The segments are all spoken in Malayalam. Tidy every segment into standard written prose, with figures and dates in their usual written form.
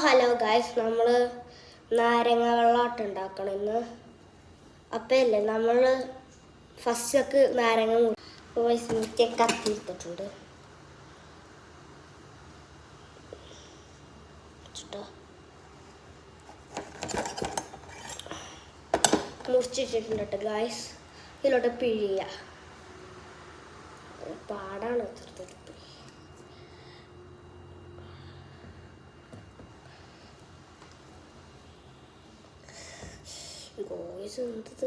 ഹലോ ഗായ്സ്, നമ്മൾ നാരങ്ങ വെള്ളമാട്ടം ഉണ്ടാക്കണം ഇന്ന്. അപ്പം അല്ലേ നമ്മൾ ഫസ്റ്റൊക്കെ നാരങ്ങ മുറിച്ച് കത്തിയിട്ടിട്ടുണ്ട്. മുറിച്ചിട്ടിട്ടുണ്ട് കേട്ടോ ഗായ്സ്. ഇതിലോട്ട് പിഴിയുക. പാടാണ് ചെറുതെടുത്ത്. ഗോയ്സ് എന്തത്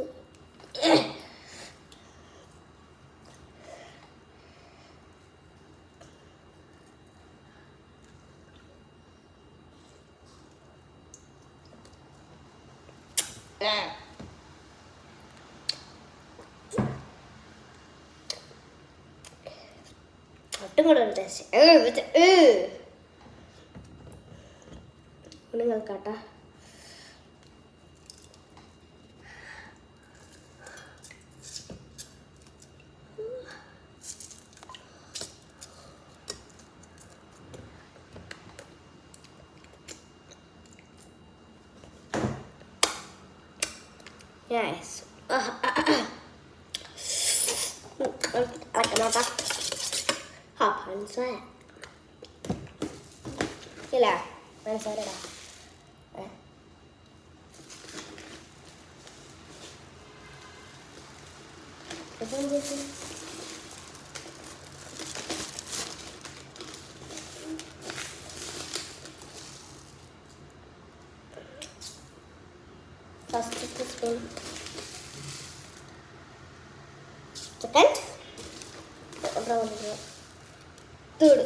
ഒട്ടും കൂടെ ഒരു നിങ്ങൾക്കാട്ടാ. Yes. Akanata. Pansa. Ila, pansa ada. Apa ini sih? First spoon. Second. Third.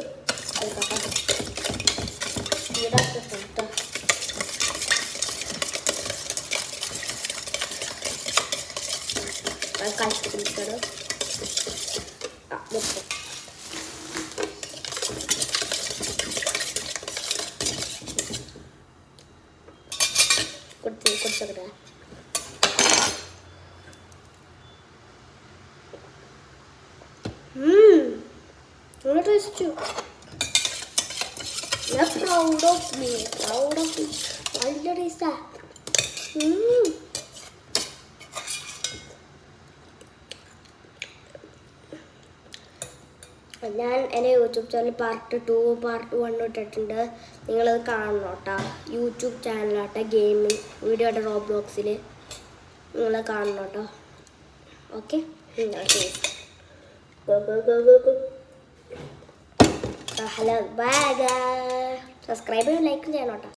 What is you? You're proud of me. Proud of me. What is that? ഞാൻ എൻ്റെ യൂട്യൂബ് ചാനൽ പാർട്ട് 2 പാർട്ട് 1 ഇട്ടിട്ടുണ്ട്. നിങ്ങളത് കാണണം കേട്ടോ. യൂട്യൂബ് ചാനലാട്ടെ ഗെയിമിങ് വീഡിയോ ആട്ടെ റോബ്ലോക്സിൽ നിങ്ങളത് കാണണം കേട്ടോ. Okay, hello bye. Subscribe like ചെയ്യണം കേട്ടോ.